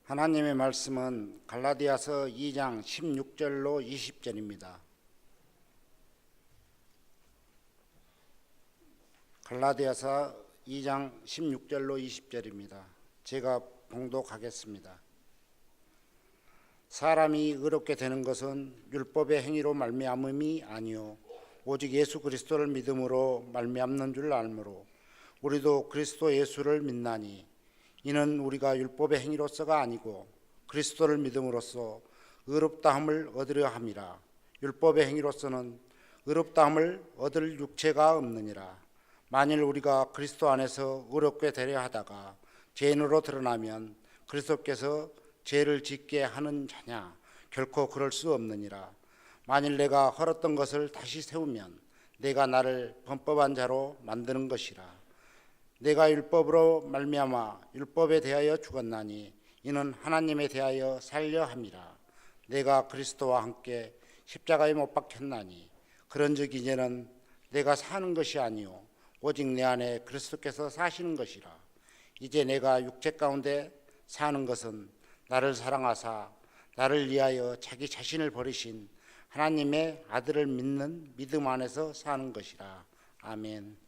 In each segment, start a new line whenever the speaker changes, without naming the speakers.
하나님의 말씀은 갈라디아서 2장 16절로 20절입니다. 갈라디아서 2장 16절로 20절입니다. 제가 봉독하겠습니다. 사람이 의롭게 되는 것은 율법의 행위로 말미암음이 아니요 오직 예수 그리스도를 믿음으로 말미암는 줄 알므로 우리도 그리스도 예수를 믿나니 이는 우리가 율법의 행위로서가 아니고 그리스도를 믿음으로써 의롭다함을 얻으려 함이라. 율법의 행위로서는 의롭다함을 얻을 육체가 없느니라. 만일 우리가 그리스도 안에서 의롭게 되려 하다가 죄인으로 드러나면 그리스도께서 죄를 짓게 하는 자냐? 결코 그럴 수 없느니라. 만일 내가 헐었던 것을 다시 세우면 내가 나를 범법한 자로 만드는 것이라. 내가 율법으로 말미암아 율법에 대하여 죽었나니 이는 하나님에 대하여 살려 함이라. 내가 그리스도와 함께 십자가에 못 박혔나니 그런즉 이제는 내가 사는 것이 아니요 오직 내 안에 그리스도께서 사시는 것이라. 이제 내가 육체 가운데 사는 것은 나를 사랑하사 나를 위하여 자기 자신을 버리신 하나님의 아들을 믿는 믿음 안에서 사는 것이라. 아멘.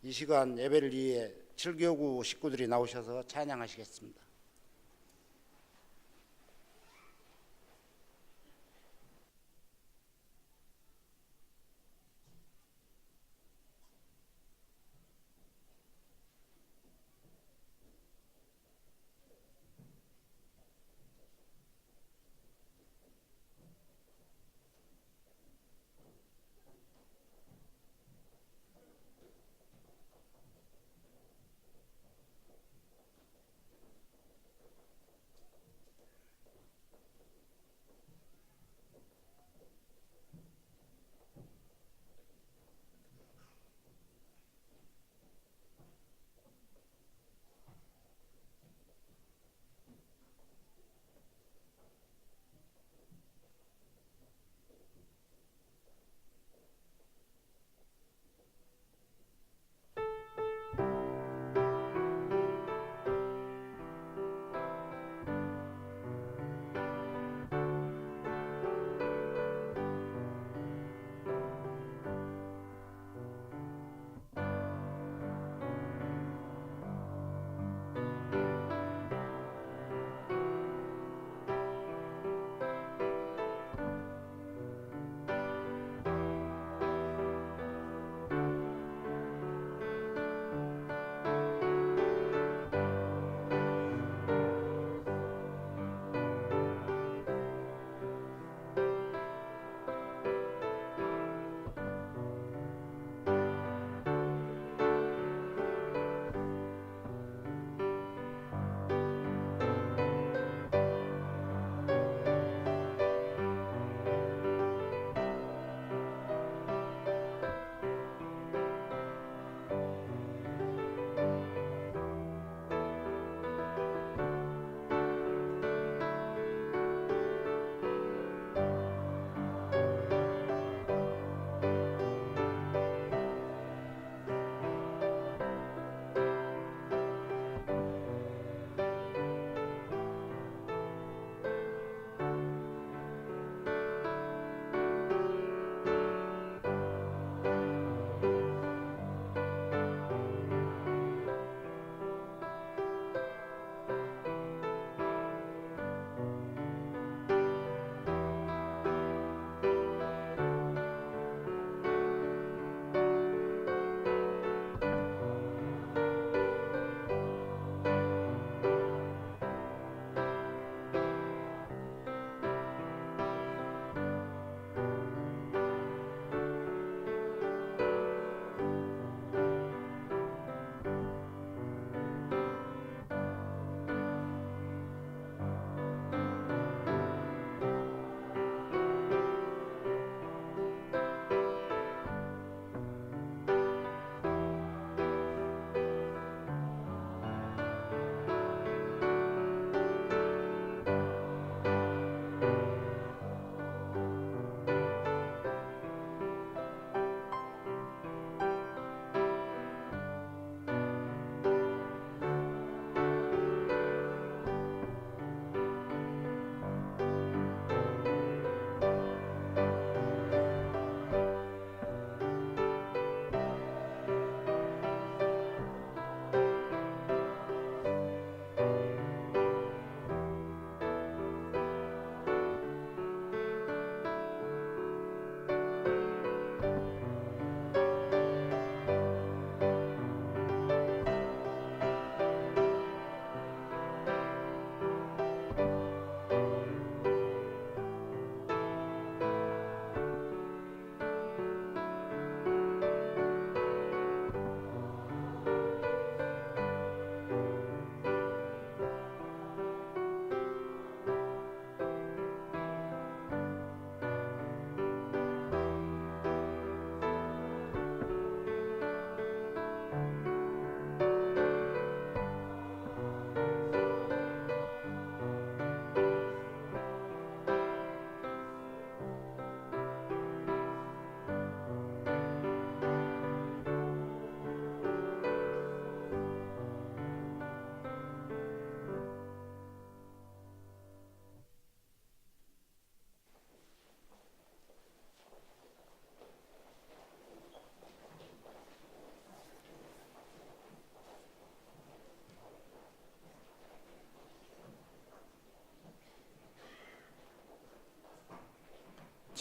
이 시간 예배를 위해 7교구 식구들이 나오셔서 찬양하시겠습니다.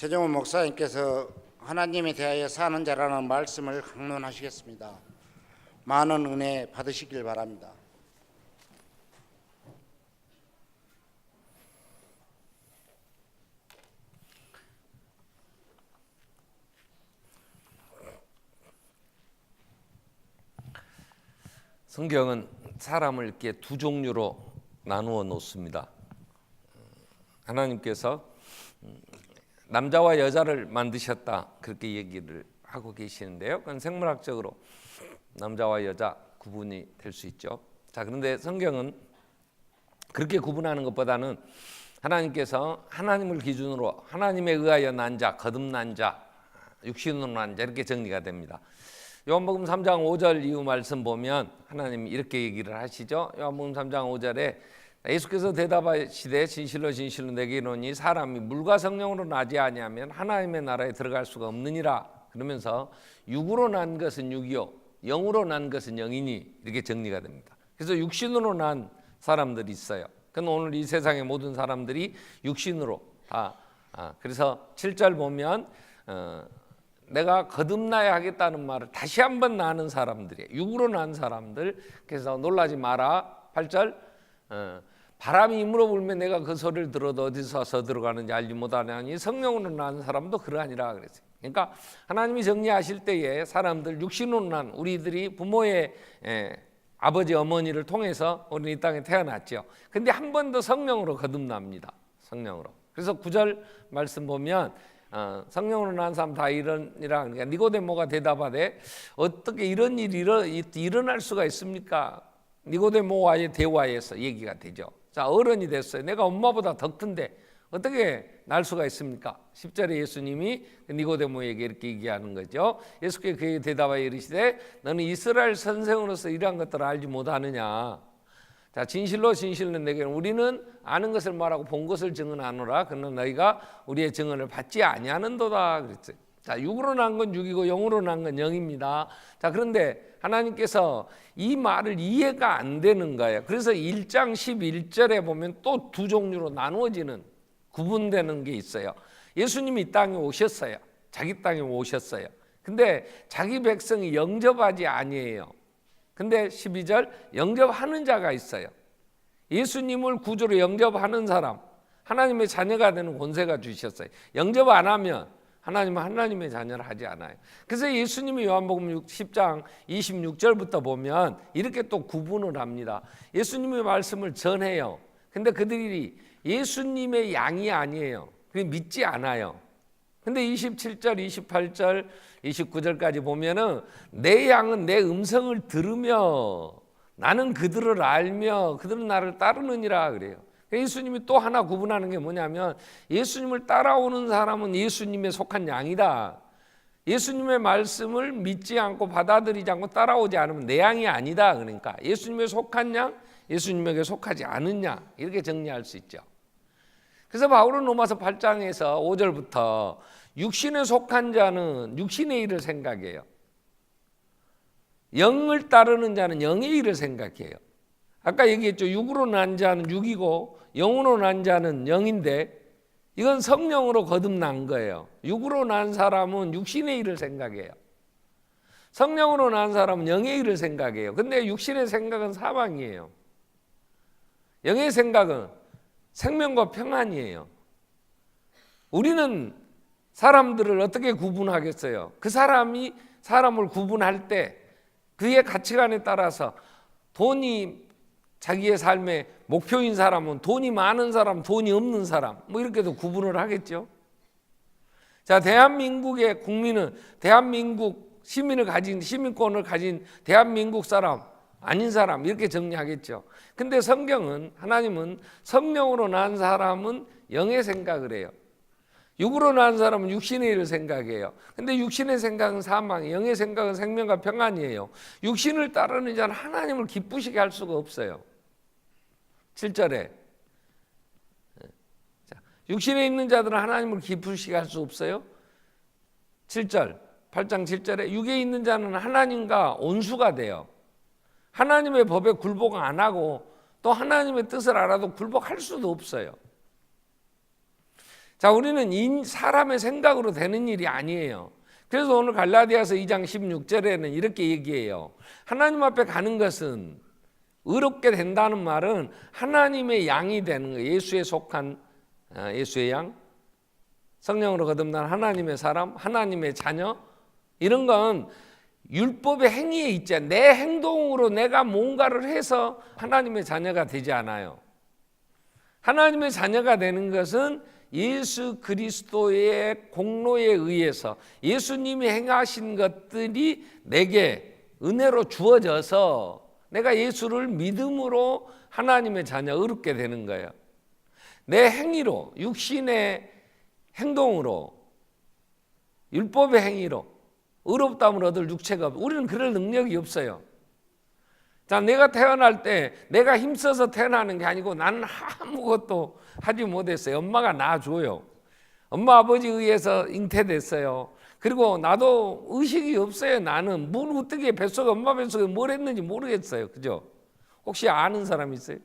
최정훈 목사님께서 하나님에 대하여 사는 자라는 말씀을 강론하시겠습니다. 많은 은혜 받으시길 바랍니다.
성경은 사람을 이렇게 두 종류로 나누어 놓습니다. 하나님께서 남자와 여자를 만드셨다 그렇게 얘기를 하고 계시는데요. 그건 생물학적으로 남자와 여자 구분이 될 수 있죠. 자, 그런데 성경은 그렇게 구분하는 것보다는 하나님께서 하나님을 기준으로 하나님에 의하여 난 자, 거듭난 자, 육신으로 난 자 이렇게 정리가 됩니다. 요한복음 3장 5절 이후 말씀 보면 하나님이 이렇게 얘기를 하시죠. 요한복음 3장 5절에 예수께서 대답하시되 진실로 진실로 내게 이르노니 사람이 물과 성령으로 나지 아니하면 하나님의 나라에 들어갈 수가 없느니라. 그러면서 육으로 난 것은 육이요 영으로 난 것은 영이니 이렇게 정리가 됩니다. 그래서 육신으로 난 사람들이 있어요. 그건 오늘 이 세상의 모든 사람들이 육신으로 다 그래서 7절 보면 내가 거듭나야 하겠다는 말을 다시 한번 나는 사람들이에요. 육으로 난 사람들. 그래서 놀라지 마라. 8절 바람이 이물어 불면 내가 그 소리를 들어도 어디서 와서 들어가는지 알지 못하나니 성령으로 난 사람도 그러하니라 그랬어요. 그러니까 하나님이 정리하실 때에 사람들 육신으로 난 우리들이 부모의 아버지 어머니를 통해서 우리는 이 땅에 태어났죠. 근데 한 번 더 성령으로 거듭납니다. 성령으로. 그래서 9절 말씀 보면 성령으로 난 사람 다 이러니라. 그러니까 니고데모가 대답하되 어떻게 이런 일이 일어날 수가 있습니까? 니고데모와의 대화에서 얘기가 되죠. 자, 어른이 됐어요. 내가 엄마보다 더 큰데 어떻게 날 수가 있습니까? 10절에 예수님이 니고데모에게 이렇게 얘기하는 거죠. 예수께서 그에게 대답하여 이르시되 너는 이스라엘 선생으로서 이러한 것들을 알지 못하느냐. 자, 진실로 진실로 내게 우리는 아는 것을 말하고 본 것을 증언하노라. 그러나 너희가 우리의 증언을 받지 아니하는도다 그랬어요. 자, 육으로 난 건 육이고 영으로 난 건 영입니다. 자, 그런데 하나님께서 이 말을 이해가 안 되는 거예요. 그래서 1장 11절에 보면 또 두 종류로 나누어지는 구분되는 게 있어요. 예수님이 이 땅에 오셨어요. 자기 땅에 오셨어요. 근데 자기 백성이 영접하지 아니에요. 근데 12절 영접하는 자가 있어요. 예수님을 구주로 영접하는 사람, 하나님의 자녀가 되는 권세가 주셨어요. 영접 안 하면 하나님은 하나님의 자녀를 하지 않아요. 그래서 예수님이 요한복음 10장 26절부터 보면 이렇게 또 구분을 합니다. 예수님의 말씀을 전해요. 근데 그들이 예수님의 양이 아니에요. 그냥 믿지 않아요. 근데 27절, 28절, 29절까지 보면은 내 양은 내 음성을 들으며 나는 그들을 알며 그들은 나를 따르느니라 그래요. 예수님이 또 하나 구분하는 게 뭐냐면 예수님을 따라오는 사람은 예수님에 속한 양이다. 예수님의 말씀을 믿지 않고 받아들이지 않고 따라오지 않으면 내 양이 아니다. 그러니까 예수님에 속한 양, 예수님에게 속하지 않은 양 이렇게 정리할 수 있죠. 그래서 바울은 로마서 8장에서 5절부터 육신에 속한 자는 육신의 일을 생각해요. 영을 따르는 자는 영의 일을 생각해요. 아까 얘기했죠. 육으로 난 자는 육이고 영으로 난 자는 영인데 이건 성령으로 거듭난 거예요. 육으로 난 사람은 육신의 일을 생각해요. 성령으로 난 사람은 영의 일을 생각해요. 근데 육신의 생각은 사망이에요. 영의 생각은 생명과 평안이에요. 우리는 사람들을 어떻게 구분하겠어요? 그 사람이 사람을 구분할 때 그의 가치관에 따라서 돈이 자기의 삶의 목표인 사람은 돈이 많은 사람, 돈이 없는 사람 뭐 이렇게도 구분을 하겠죠. 자, 대한민국의 국민은 대한민국 시민권을 가진 대한민국 사람 아닌 사람 이렇게 정리하겠죠. 근데 성경은 하나님은 성령으로 난 사람은 영의 생각을 해요. 육으로 난 사람은 육신의 일을 생각해요. 근데 육신의 생각은 사망이에요. 영의 생각은 생명과 평안이에요. 육신을 따르는 자는 하나님을 기쁘시게 할 수가 없어요. 7절에 육신에 있는 자들은 하나님을 기쁘시게 할 수 없어요. 7절 8장 7절에 육에 있는 자는 하나님과 온수가 돼요. 하나님의 법에 굴복 안 하고 또 하나님의 뜻을 알아도 굴복할 수도 없어요. 자, 우리는 사람의 생각으로 되는 일이 아니에요. 그래서 오늘 갈라디아서 2장 16절에는 이렇게 얘기해요. 하나님 앞에 가는 것은, 의롭게 된다는 말은 하나님의 양이 되는 거예요. 예수에 속한 예수의 양, 성령으로 거듭난 하나님의 사람, 하나님의 자녀, 이런 건 율법의 행위에 있지 않아요. 내 행동으로 내가 뭔가를 해서 하나님의 자녀가 되지 않아요. 하나님의 자녀가 되는 것은 예수 그리스도의 공로에 의해서 예수님이 행하신 것들이 내게 은혜로 주어져서 내가 예수를 믿음으로 하나님의 자녀 의롭게 되는 거예요. 내 행위로, 육신의 행동으로, 율법의 행위로 의롭다함을 얻을 육체가 없어요. 우리는 그럴 능력이 없어요. 자, 내가 태어날 때 내가 힘써서 태어나는 게 아니고 나는 아무것도 하지 못했어요. 엄마가 낳아줘요. 엄마 아버지에 의해서 잉태됐어요. 그리고 나도 의식이 없어요. 나는 어떻게 뱃속에, 엄마 뱃속에 뭘 했는지 모르겠어요. 그죠? 혹시 아는 사람 있어요?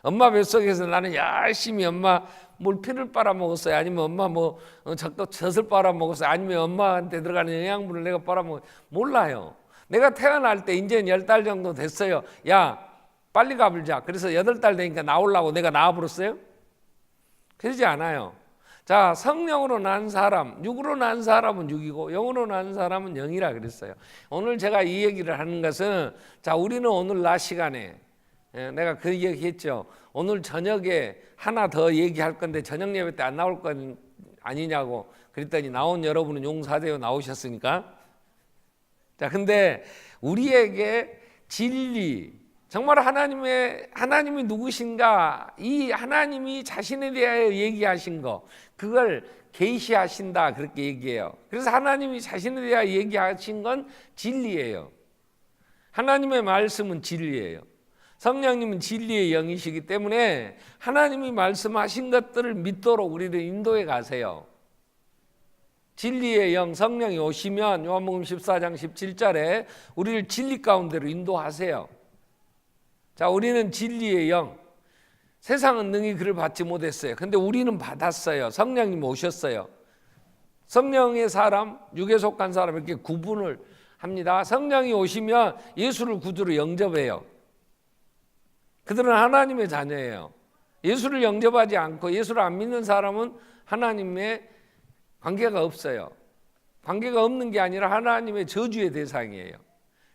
엄마 뱃속에서 나는 열심히 엄마 물피를 빨아먹었어요. 아니면 엄마 젖을 빨아먹었어요. 아니면 엄마한테 들어가는 영양분을 내가 빨아먹었어요. 몰라요. 내가 태어날 때 이제 10달 정도 됐어요. 야, 빨리 가불자. 그래서 8달 되니까 나오려고 내가 나와버렸어요? 그러지 않아요. 자, 성령으로 난 사람, 육으로 난 사람은 육이고 영으로 난 사람은 영이라 그랬어요. 오늘 제가 이 얘기를 하는 것은, 자, 우리는 오늘 낮 시간에, 내가 그 얘기했죠. 오늘 저녁에 하나 더 얘기할 건데 저녁 예배 때 안 나올 건 아니냐고 그랬더니 나온 여러분은 용사되어 나오셨으니까. 자, 근데 우리에게 진리, 정말 하나님이 누구신가, 이 하나님이 자신에 대하여 얘기하신 거, 그걸 계시하신다, 그렇게 얘기해요. 그래서 하나님이 자신에 대하여 얘기하신 건 진리예요. 하나님의 말씀은 진리예요. 성령님은 진리의 영이시기 때문에 하나님이 말씀하신 것들을 믿도록 우리를 인도해 가세요. 진리의 영, 성령이 오시면 요한복음 14장 17절에 우리를 진리 가운데로 인도하세요. 자, 우리는 진리의 영, 세상은 능히 그를 받지 못했어요. 근데 우리는 받았어요. 성령님 오셨어요. 성령의 사람, 육에 속한 사람 이렇게 구분을 합니다. 성령이 오시면 예수를 구주로 영접해요. 그들은 하나님의 자녀예요. 예수를 영접하지 않고 예수를 안 믿는 사람은 하나님의 관계가 없어요. 관계가 없는 게 아니라 하나님의 저주의 대상이에요.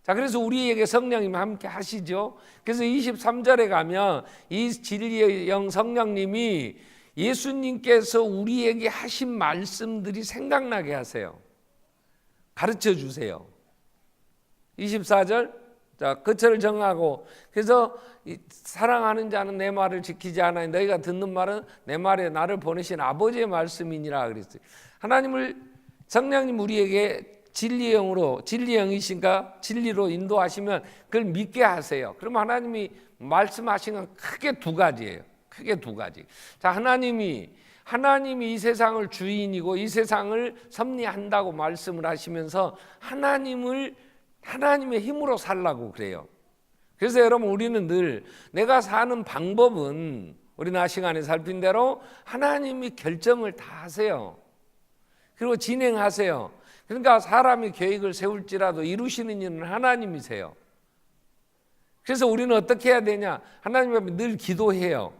자, 그래서 우리에게 성령님이 함께 하시죠. 그래서 23절에 가면 이 진리의 영 성령님이 예수님께서 우리에게 하신 말씀들이 생각나게 하세요. 가르쳐 주세요. 24절, 자, 거처를 정하고, 그래서 사랑하는 자는 내 말을 지키지 않아니 너희가 듣는 말은 내 말에 나를 보내신 아버지의 말씀이니라 그랬어요. 성령님 우리에게 진리의 영으로, 진리의 영이신가 진리로 인도하시면 그걸 믿게 하세요. 그럼 하나님이 말씀하신 건 크게 두 가지예요. 크게 두 가지. 자, 하나님이 이 세상을 주인이고 이 세상을 섭리한다고 말씀을 하시면서 하나님의 힘으로 살라고 그래요. 그래서 여러분, 우리는 늘 내가 사는 방법은 우리 낮 시간에 살핀 대로 하나님이 결정을 다 하세요. 그리고 진행하세요. 그러니까 사람이 계획을 세울지라도 이루시는 일은 하나님이세요. 그래서 우리는 어떻게 해야 되냐? 하나님 앞에 늘 기도해요.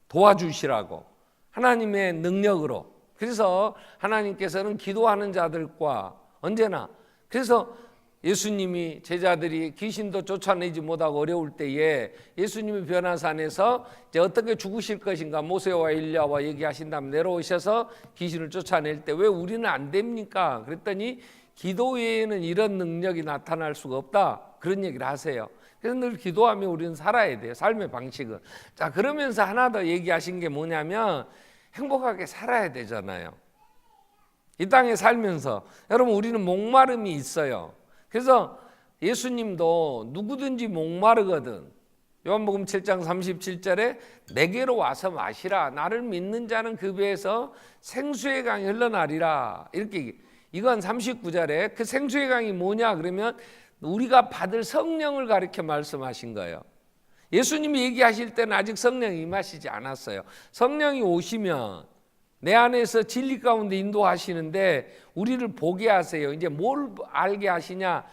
도와주시라고. 하나님의 능력으로. 그래서 하나님께서는 기도하는 자들과 언제나, 그래서 예수님이 제자들이 귀신도 쫓아내지 못하고 어려울 때에 예수님이 변화산에서 이제 어떻게 죽으실 것인가 모세와 엘리야와 얘기하신 다음에 내려오셔서 귀신을 쫓아낼 때 왜 우리는 안 됩니까? 그랬더니 기도 외에는 이런 능력이 나타날 수가 없다, 그런 얘기를 하세요. 그래서 늘 기도하며 우리는 살아야 돼요. 삶의 방식은. 자, 그러면서 하나 더 얘기하신 게 뭐냐면 행복하게 살아야 되잖아요. 이 땅에 살면서 여러분, 우리는 목마름이 있어요. 그래서 예수님도 누구든지 목마르거든, 요한복음 7장 37절에 내게로 와서 마시라. 나를 믿는 자는 그 배에서 생수의 강이 흘러나리라. 이렇게, 이건 39절에 그 생수의 강이 뭐냐 그러면 우리가 받을 성령을 가리켜 말씀하신 거예요. 예수님이 얘기하실 때는 아직 성령이 임하시지 않았어요. 성령이 오시면 내 안에서 진리 가운데 인도하시는데 우리를 보게 하세요. 이제 뭘 알게 하시냐?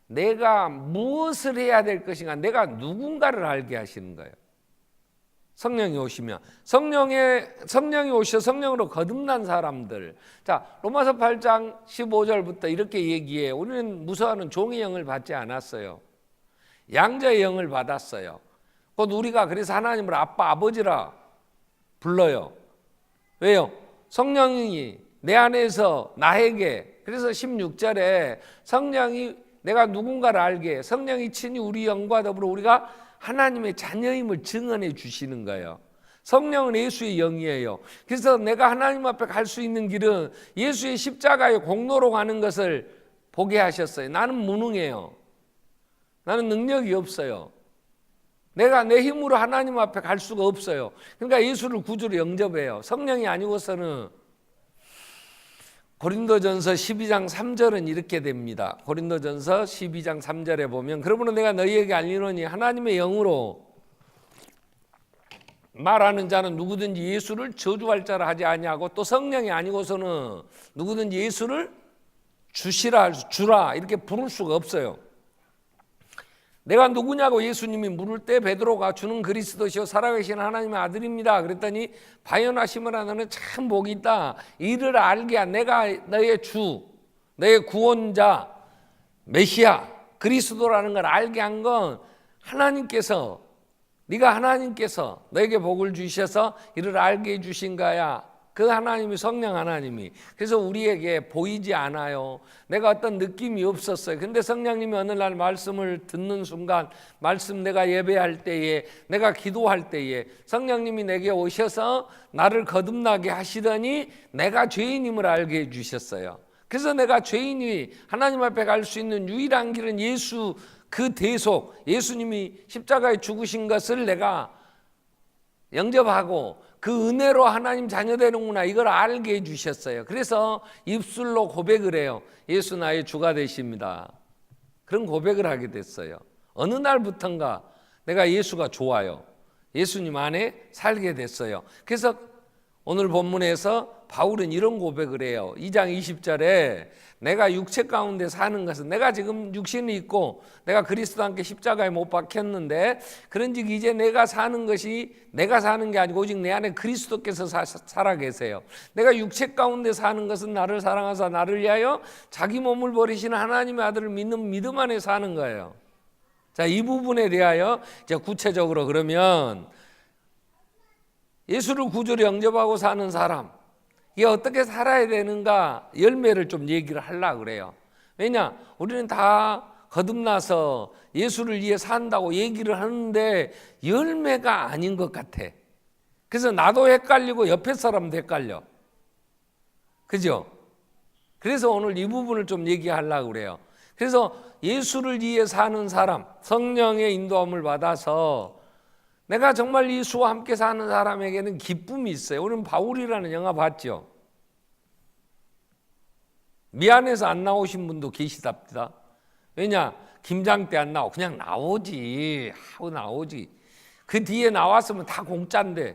내가 무엇을 해야 될 것인가? 내가 누군가를 알게 하시는 거예요. 성령이 오시면 성령이 오셔 성령으로 거듭난 사람들. 자, 로마서 8장 15절부터 이렇게 얘기해요. 우리는 무서워하는 종의 영을 받지 않았어요. 양자의 영을 받았어요. 곧 우리가 그래서 하나님을 아빠 아버지라 불러요. 왜요? 성령이 내 안에서 나에게, 그래서 16절에 성령이 내가 누군가를 알게, 성령이 친히 우리 영과 더불어 우리가 하나님의 자녀임을 증언해 주시는 거예요. 성령은 예수의 영이에요. 그래서 내가 하나님 앞에 갈 수 있는 길은 예수의 십자가의 공로로 가는 것을 보게 하셨어요. 나는 무능해요. 나는 능력이 없어요. 내가 내 힘으로 하나님 앞에 갈 수가 없어요. 그러니까 예수를 구주로 영접해요. 성령이 아니고서는. 고린도전서 12장 3절은 이렇게 됩니다. 고린도전서 12장 3절에 보면 그러므로 내가 너희에게 알리노니 하나님의 영으로 말하는 자는 누구든지 예수를 저주할 자라 하지 아니하고 또 성령이 아니고서는 누구든지 예수를 주라 이렇게 부를 수가 없어요. 내가 누구냐고 예수님이 물을 때 베드로가 주는 그리스도시요 살아계신 하나님의 아들입니다. 그랬더니 바요나시므라 너는 참 복이 있다. 이를 알게 한 내가 너의 주, 너의 구원자, 메시아, 그리스도라는 걸 알게 한 건 하나님께서, 네가 하나님께서 너에게 복을 주셔서 이를 알게 해주신 거야. 그 하나님이 성령 하나님이. 그래서 우리에게 보이지 않아요. 내가 어떤 느낌이 없었어요. 근데 성령님이 어느 날 말씀을 듣는 순간, 말씀 내가 예배할 때에, 내가 기도할 때에 성령님이 내게 오셔서 나를 거듭나게 하시더니 내가 죄인임을 알게 해주셨어요. 그래서 내가 죄인이 하나님 앞에 갈 수 있는 유일한 길은 예수, 그 대속, 예수님이 십자가에 죽으신 것을 내가 영접하고 그 은혜로 하나님 자녀 되는구나, 이걸 알게 해주셨어요. 그래서 입술로 고백을 해요. 예수 나의 주가 되십니다. 그런 고백을 하게 됐어요. 어느 날부턴가 내가 예수가 좋아요. 예수님 안에 살게 됐어요. 그래서 오늘 본문에서 바울은 이런 고백을 해요. 2장 20절에 내가 육체 가운데 사는 것은, 내가 지금 육신이 있고 내가 그리스도와 함께 십자가에 못 박혔는데 그런즉 이제 내가 사는 것이 내가 사는 게 아니고 오직 내 안에 그리스도께서 살아 계세요. 내가 육체 가운데 사는 것은 나를 사랑하사 나를 위하여 자기 몸을 버리시는 하나님의 아들을 믿는 믿음 안에 사는 거예요. 자, 이 부분에 대하여 이제 구체적으로 그러면 예수를 구주로 영접하고 사는 사람, 이게 어떻게 살아야 되는가 열매를 좀 얘기를 하려고 그래요. 왜냐? 우리는 다 거듭나서 예수를 위해 산다고 얘기를 하는데 열매가 아닌 것 같아. 그래서 나도 헷갈리고 옆에 사람도 헷갈려. 그죠? 그래서 오늘 이 부분을 좀 얘기하려고 그래요. 그래서 예수를 위해 사는 사람, 성령의 인도함을 받아서 내가 정말 예수와 함께 사는 사람에게는 기쁨이 있어요. 우리는 바울이라는 영화 봤죠? 미안해서 안 나오신 분도 계시답니다. 왜냐? 김장 때 안 나오고 그냥 나오지 하고 나오지. 그 뒤에 나왔으면 다 공짜인데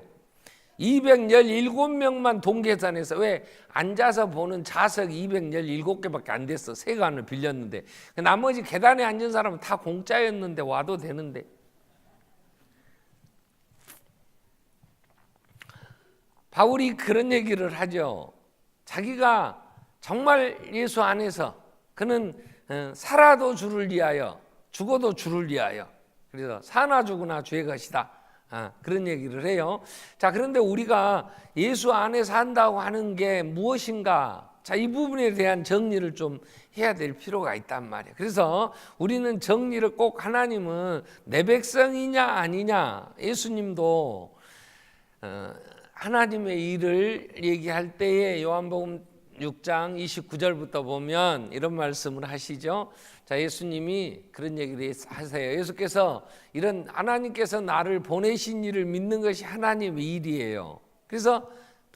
217명만 동계산에서, 왜? 앉아서 보는 좌석 217개밖에 안 됐어. 세관을 빌렸는데 나머지 계단에 앉은 사람은 다 공짜였는데 와도 되는데. 바울이 그런 얘기를 하죠. 자기가 정말 예수 안에서 그는 살아도 주를 위하여 죽어도 주를 위하여, 그래서 사나 죽으나 주의 것이다, 그런 얘기를 해요. 자, 그런데 우리가 예수 안에 산다고 하는 게 무엇인가? 자, 이 부분에 대한 정리를 좀 해야 될 필요가 있단 말이에요. 그래서 우리는 정리를 꼭, 하나님은 내 백성이냐 아니냐, 예수님도 하나님의 일을 얘기할 때에 요한복음 6장 29절부터 보면 이런 말씀을 하시죠. 자, 예수님이 그런 얘기를 하세요. 예수께서 이런, 하나님께서 나를 보내신 일을 믿는 것이 하나님의 일이에요. 그래서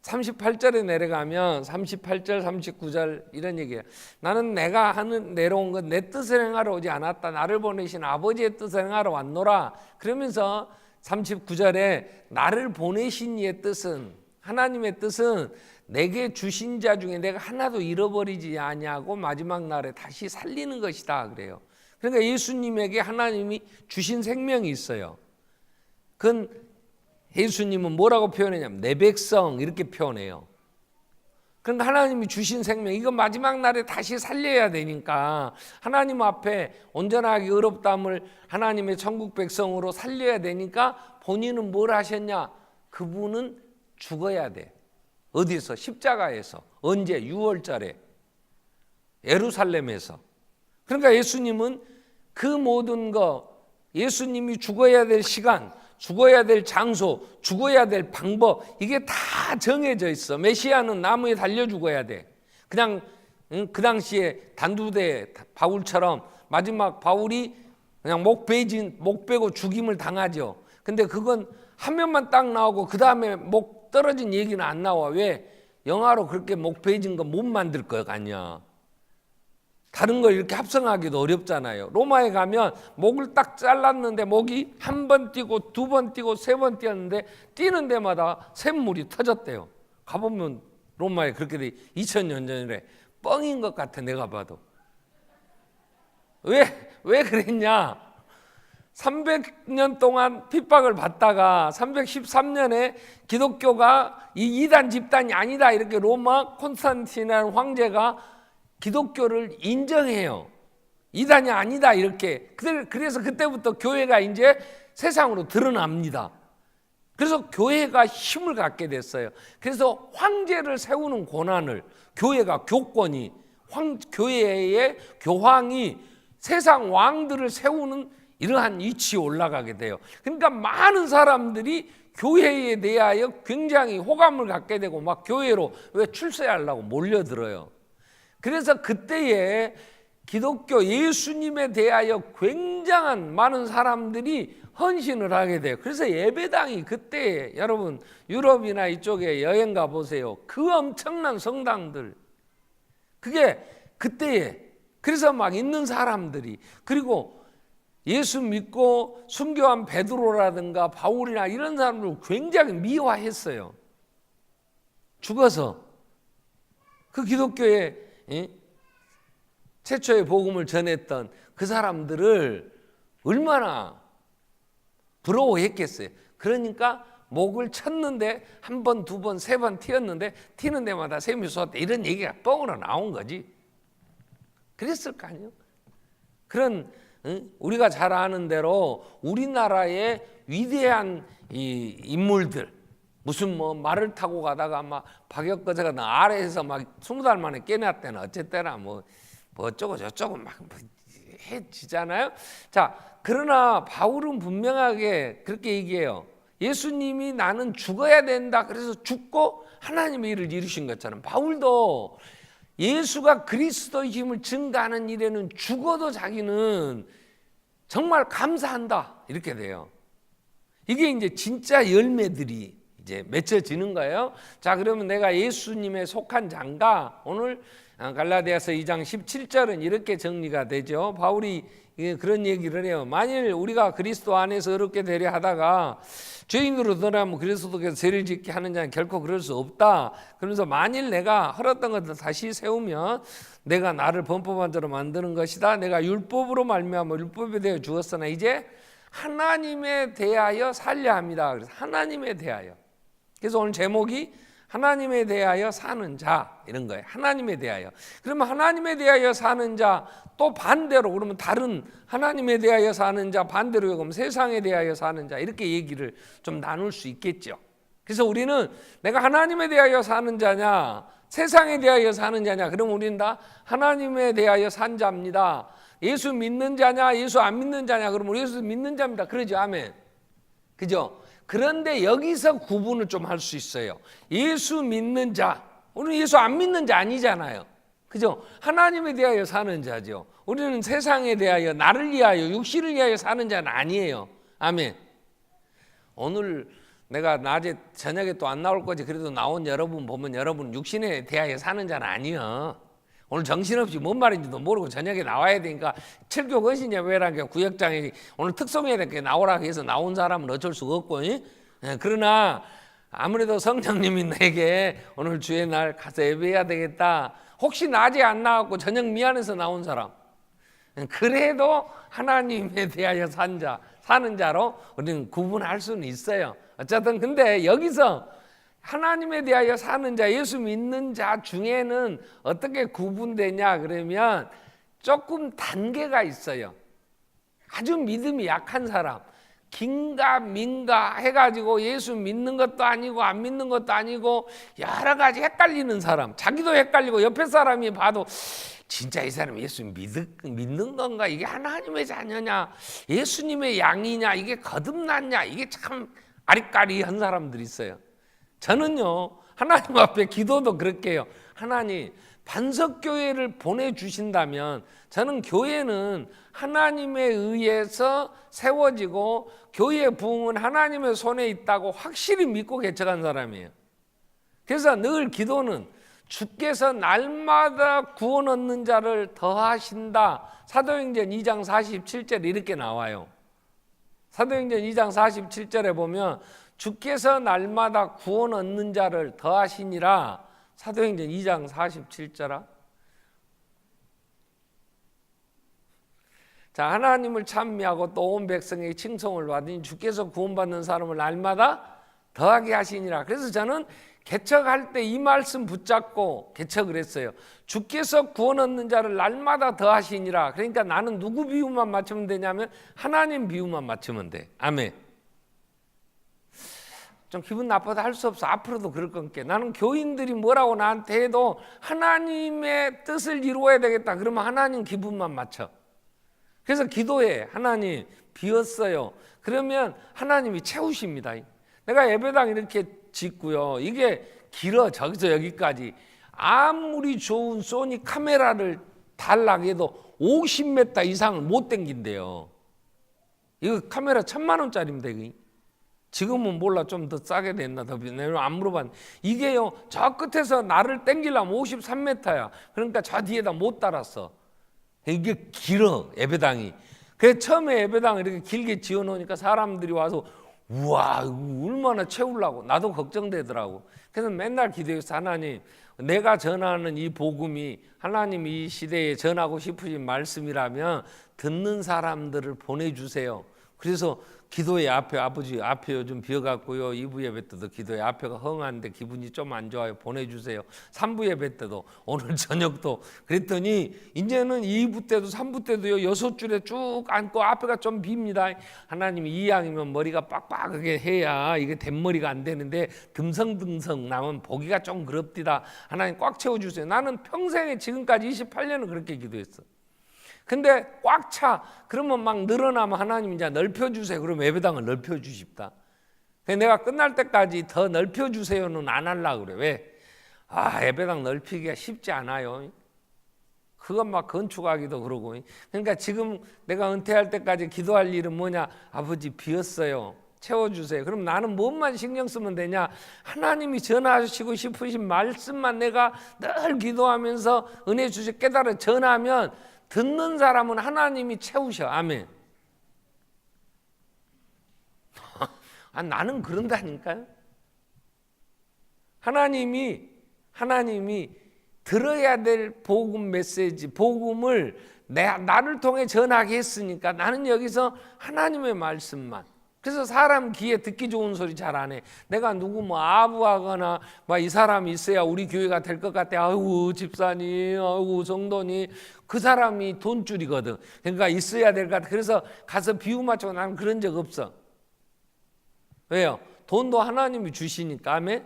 38절에 내려가면 38절 39절 이런 얘기예요. 나는 내가 내려온 건 내 뜻을 행하러 오지 않았다. 나를 보내신 아버지의 뜻을 행하러 왔노라. 그러면서 39절에 나를 보내신 이의 뜻은 하나님의 뜻은 내게 주신 자 중에 내가 하나도 잃어버리지 아니하고 마지막 날에 다시 살리는 것이다 그래요. 그러니까 예수님에게 하나님이 주신 생명이 있어요. 그건 예수님은 뭐라고 표현했냐면 내 백성 이렇게 표현해요. 그러니까 하나님이 주신 생명, 이거 마지막 날에 다시 살려야 되니까 하나님 앞에 온전하게 의롭다함을 하나님의 천국 백성으로 살려야 되니까 본인은 뭘 하셨냐? 그분은 죽어야 돼. 어디서? 십자가에서. 언제? 6월절에 예루살렘에서. 그러니까 예수님은 그 모든 거, 예수님이 죽어야 될 시간, 죽어야 될 장소, 죽어야 될 방법, 이게 다 정해져 있어. 메시아는 나무에 달려 죽어야 돼. 그냥 그 당시에 단두대 바울처럼 마지막 바울이 그냥 목 베고 죽임을 당하죠. 근데 그건 한 면만 딱 나오고 그 다음에 목 떨어진 얘기는 안 나와. 왜? 영화로 그렇게 목 베진 거 못 만들 거 아니야. 다른 걸 이렇게 합성하기도 어렵잖아요. 로마에 가면 목을 딱 잘랐는데 목이 한 번 뛰고 두 번 뛰고 세 번 뛰었는데 뛰는 데마다 샘물이 터졌대요. 가보면 로마에 그렇게 돼. 2000년 전이래. 뻥인 것 같아 내가 봐도. 왜 그랬냐? 300년 동안 핍박을 받다가 313년에 기독교가 이 이단 집단이 아니다 이렇게 로마 콘스탄티나는 황제가 기독교를 인정해요. 이단이 아니다 이렇게. 그래서 그때부터 교회가 이제 세상으로 드러납니다. 그래서 교회가 힘을 갖게 됐어요. 그래서 황제를 세우는 권한을 교회가 교권이 교회의 교황이 세상 왕들을 세우는 이러한 위치에 올라가게 돼요. 그러니까 많은 사람들이 교회에 대하여 굉장히 호감을 갖게 되고 막 교회로 왜 출세하려고 몰려들어요. 그래서 그때에 기독교 예수님에 대하여 굉장한 많은 사람들이 헌신을 하게 돼요. 그래서 예배당이 그때 여러분 유럽이나 이쪽에 여행 가보세요. 그 엄청난 성당들 그게 그때에 그래서 막 있는 사람들이 그리고 예수 믿고 순교한 베드로라든가 바울이나 이런 사람들 굉장히 미화했어요. 죽어서 그 기독교에 최초의 복음을 전했던 그 사람들을 얼마나 부러워했겠어요. 그러니까 목을 쳤는데 한 번, 두 번, 세 번 튀었는데 튀는 데마다 샘이 쏟았다 이런 얘기가 뻥으로 나온 거지. 그랬을 거 아니에요. 그런 우리가 잘 아는 대로 우리나라의 위대한 이 인물들 무슨 뭐 말을 타고 가다가 막 박역거제가 아래에서 막 20달 만에 깨났대나 어쨌대나 뭐 어쩌고 저쩌고 막 해지잖아요. 자, 그러나 바울은 분명하게 그렇게 얘기해요. 예수님이 나는 죽어야 된다. 그래서 죽고 하나님의 일을 이루신 것처럼 바울도 예수가 그리스도의 힘을 증가하는 일에는 죽어도 자기는 정말 감사한다. 이렇게 돼요. 이게 이제 진짜 열매들이 이제 맺혀지는 거예요. 자, 그러면 내가 예수님에 속한 자인가? 오늘 갈라디아서 2장 17절은 이렇게 정리가 되죠. 바울이 그런 얘기를 해요. 만일 우리가 그리스도 안에서 어렵게 되려 하다가 죄인으로 드러나면 그리스도께서 죄를 짓게 하는 자는 결코 그럴 수 없다. 그러면서 만일 내가 헐었던 것을 다시 세우면 내가 나를 범법한 자로 만드는 것이다. 내가 율법으로 말미암아 율법에 대해 죽었으나 이제 하나님에 대하여 살려 합니다. 그래서 하나님에 대하여. 그래서 오늘 제목이 하나님에 대하여 사는 자 이런 거예요. 하나님에 대하여. 그러면 하나님에 대하여 사는 자 또 반대로 그러면 다른 하나님에 대하여 사는 자 반대로 그러면 세상에 대하여 사는 자 이렇게 얘기를 좀 나눌 수 있겠죠. 그래서 우리는 내가 하나님에 대하여 사는 자냐 세상에 대하여 사는 자냐 그러면 우리는 다 하나님에 대하여 산 자입니다. 예수 믿는 자냐 예수 안 믿는 자냐 그러면 우리 예수 믿는 자입니다. 그러죠. 아멘. 그죠? 그런데 여기서 구분을 좀 할 수 있어요. 예수 믿는 자, 우리는 예수 안 믿는 자 아니잖아요. 그죠? 하나님에 대하여 사는 자죠. 우리는 세상에 대하여 나를 위하여 육신을 위하여 사는 자는 아니에요. 아멘. 오늘 내가 낮에 저녁에 또 안 나올 거지. 그래도 나온 여러분 보면 여러분 육신에 대하여 사는 자는 아니에요. 오늘 정신없이 뭔 말인지도 모르고 저녁에 나와야 되니까 철교 것이냐 왜라니까 구역장에 오늘 특송해야 되니까 나오라 해서 나온 사람은 어쩔 수가 없고 그러나 아무래도 성령님이 내게 오늘 주의 날 가서 예배해야 되겠다. 혹시 낮에 안 나왔고 저녁 미안해서 나온 사람, 그래도 하나님에 대하여 사는 자로 우리는 구분할 수는 있어요. 어쨌든 근데 여기서 하나님에 대하여 사는 자, 예수 믿는 자 중에는 어떻게 구분되냐 그러면 조금 단계가 있어요. 아주 믿음이 약한 사람, 긴가 민가 해가지고 예수 믿는 것도 아니고 안 믿는 것도 아니고 여러 가지 헷갈리는 사람, 자기도 헷갈리고 옆에 사람이 봐도 진짜 이 사람이 예수 믿는 건가? 이게 하나님의 자녀냐? 예수님의 양이냐? 이게 거듭났냐? 이게 참 아리까리한 사람들이 있어요. 저는요, 하나님 앞에 기도도 그렇게 해요. 하나님, 반석교회를 보내주신다면 저는 교회는 하나님에 의해서 세워지고 교회의 부흥은 하나님의 손에 있다고 확실히 믿고 개척한 사람이에요. 그래서 늘 기도는 주께서 날마다 구원 얻는 자를 더하신다. 사도행전 2장 47절 이렇게 나와요. 사도행전 2장 47절에 보면 주께서 날마다 구원 얻는 자를 더하시니라. 사도행전 2장 47절아. 자, 하나님을 찬미하고 또 온 백성에게 칭송을 받으니 주께서 구원받는 사람을 날마다 더하게 하시니라. 그래서 저는 개척할 때 이 말씀 붙잡고 개척을 했어요. 주께서 구원 얻는 자를 날마다 더하시니라. 그러니까 나는 누구 비유만 맞추면 되냐면 하나님 비유만 맞추면 돼. 아멘. 좀 기분 나빠도 할 수 없어. 앞으로도 그럴 거니까. 나는 교인들이 뭐라고 나한테 해도 하나님의 뜻을 이루어야 되겠다. 그러면 하나님 기분만 맞춰. 그래서 기도해. 하나님 비었어요. 그러면 하나님이 채우십니다. 내가 예배당 이렇게 짓고요. 이게 길어. 저기서 여기까지. 아무리 좋은 소니 카메라를 달라고 해도 50m 이상을 못 당긴대요. 이거 카메라 1,000만 원짜리입니다. 지금은 몰라. 좀 더 싸게 됐나 더 비싸나 안 물어봤는데 이게요, 저 끝에서 나를 당기려면 53m야. 그러니까 저 뒤에다 못 달았어. 이게 길어, 예배당이. 그래서 처음에 예배당을 이렇게 길게 지어놓으니까 사람들이 와서 우와, 얼마나 채우려고. 나도 걱정되더라고. 그래서 맨날 기도해서 하나님, 내가 전하는 이 복음이 하나님이 이 시대에 전하고 싶으신 말씀이라면 듣는 사람들을 보내주세요. 그래서 기도의 앞에, 아버지 앞에 요즘 비어갖고요, 2부 예배 때도 기도의 앞에가 헝한데 기분이 좀 안 좋아요. 보내주세요. 3부 예배 때도, 오늘 저녁도. 그랬더니 이제는 2부 때도 3부 때도요, 6줄에 쭉 앉고 앞에가 좀 빕니다. 하나님이 이 양이면 머리가 빡빡하게 해야 이게 댄머리가 안 되는데 듬성듬성 나면 보기가 좀 그럽디다. 하나님 꽉 채워주세요. 나는 평생에 지금까지 28년을 그렇게 기도했어. 근데 꽉 차. 그러면 막 늘어나면 하나님 이제 넓혀주세요. 그러면 예배당을 넓혀주십다. 내가 끝날 때까지 더 넓혀주세요는 안 하려고 그래. 왜? 예배당 넓히기가 쉽지 않아요. 그건 막 건축하기도 그러고. 그러니까 지금 내가 은퇴할 때까지 기도할 일은 뭐냐? 아버지 비었어요. 채워주세요. 그럼 나는 뭔만 신경 쓰면 되냐? 하나님이 전하시고 싶으신 말씀만 내가 늘 기도하면서 은혜 주시 깨달아 전하면 듣는 사람은 하나님이 채우셔. 아멘. 나는 그런다니까요. 하나님이 들어야 될 복음 메시지, 복음을 나를 통해 전하게 했으니까 나는 여기서 하나님의 말씀만. 그래서 사람 귀에 듣기 좋은 소리 잘 안 해. 내가 누구 아부하거나 이 사람이 있어야 우리 교회가 될 것 같아. 아이고 집사님, 아이고 성도님. 그 사람이 돈줄이거든. 그러니까 있어야 될 것 같아. 그래서 가서 비유 맞추고 나는 그런 적 없어. 왜요? 돈도 하나님이 주시니까. 아멘.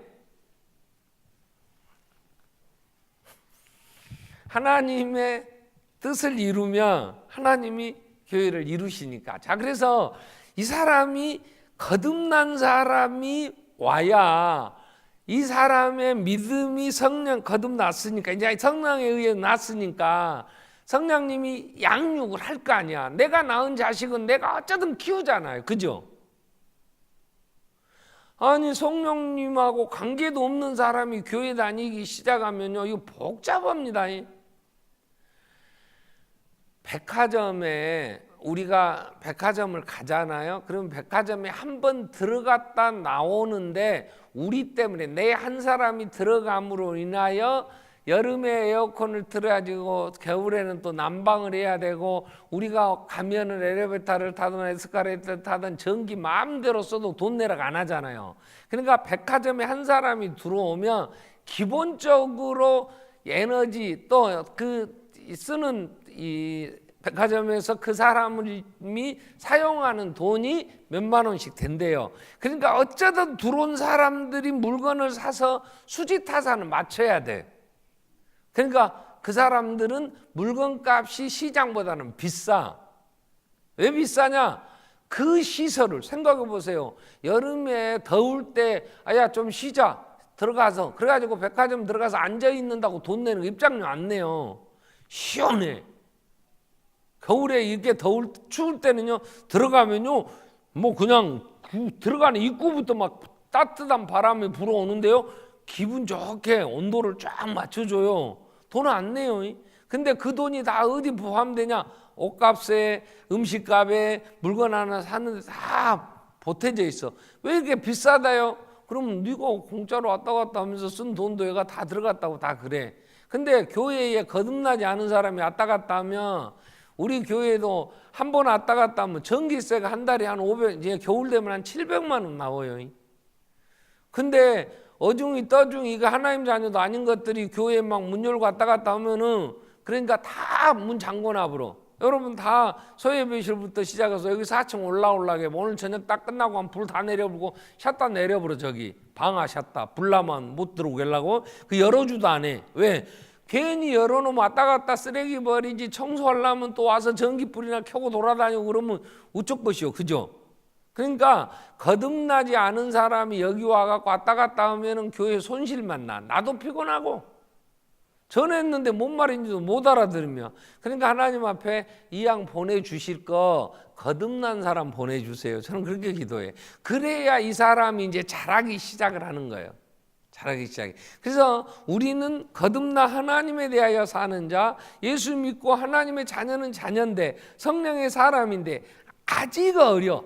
하나님의 뜻을 이루면 하나님이 교회를 이루시니까. 자, 그래서 이 사람이 거듭난 사람이 와야 이 사람의 믿음이 성령 거듭났으니까, 이제 성령에 의해 났으니까 성령님이 양육을 할 거 아니야. 내가 낳은 자식은 내가 어쩌든 키우잖아요. 그죠? 아니 성령님하고 관계도 없는 사람이 교회 다니기 시작하면요, 이거 복잡합니다. 백화점에 우리가 백화점을 가잖아요. 그러면 백화점에 한 번 들어갔다 나오는데 우리 때문에 내 한 사람이 들어감으로 인하여 여름에 에어컨을 틀어가지고 겨울에는 또 난방을 해야 되고, 우리가 가면은 엘리베이터를 타든 에스카레이터를 타든 전기 마음대로 써도 돈 내라고 안 하잖아요. 그러니까 백화점에 한 사람이 들어오면 기본적으로 에너지 또 그 쓰는 이 백화점에서 그 사람이 사용하는 돈이 몇만 원씩 된대요. 그러니까 어쩌든 들어온 사람들이 물건을 사서 수지타산을 맞춰야 돼. 그러니까 그 사람들은 물건값이 시장보다는 비싸. 왜 비싸냐? 그 시설을 생각해 보세요. 여름에 더울 때 아야 좀 쉬자 들어가서, 그래가지고 백화점 들어가서 앉아 있는다고 돈 내는 거 입장료 안 내요. 시원해. 겨울에 이렇게 추울 때는요, 들어가면요, 뭐 그냥 들어가는 입구부터 막 따뜻한 바람이 불어오는데요, 기분 좋게 온도를 쫙 맞춰줘요. 돈 안 내요. 근데 그 돈이 다 어디 포함되냐? 옷값에, 음식값에, 물건 하나 사는데 다 보태져 있어. 왜 이렇게 비싸다요? 그럼 네가 공짜로 왔다 갔다 하면서 쓴 돈도 얘가 다 들어갔다고 다 그래. 근데 교회에 거듭나지 않은 사람이 왔다 갔다 하면, 우리 교회도 한 번 왔다 갔다 하면 전기세가 한 달에 한 500, 이제 겨울 되면 한 700만 원 나와요. 근데 어중이 떠중이 이거 하나님 자녀도 아닌 것들이 교회에 막 문 열고 왔다 갔다 하면은, 그러니까 다 문 잠궈놔 버려. 여러분 다 소예배실부터 시작해서 여기 4층 올라오려게 오늘 저녁 딱 끝나고 하면 불 다 내려버리고 샷다 내려버려. 저기 방아 샷다 불나만 못 들어오게 하려고 그 열어주도 안 해. 왜? 괜히 열어놓으면 왔다 갔다 쓰레기 버리지, 청소하려면 또 와서 전기불이나 켜고 돌아다니고 그러면 우쪽 것이요. 그죠? 그러니까 거듭나지 않은 사람이 여기 와갖고 왔다 갔다 하면은 교회 손실만 나. 나도 피곤하고 전했는데 뭔 말인지도 못 알아들으며. 그러니까 하나님 앞에 이 양 보내주실 거 거듭난 사람 보내주세요. 저는 그렇게 기도해. 그래야 이 사람이 이제 자라기 시작을 하는 거예요. 자라기 시작해. 그래서 우리는 거듭나 하나님에 대하여 사는 자, 예수 믿고 하나님의 자녀는 자녀인데 성령의 사람인데 아직 어려.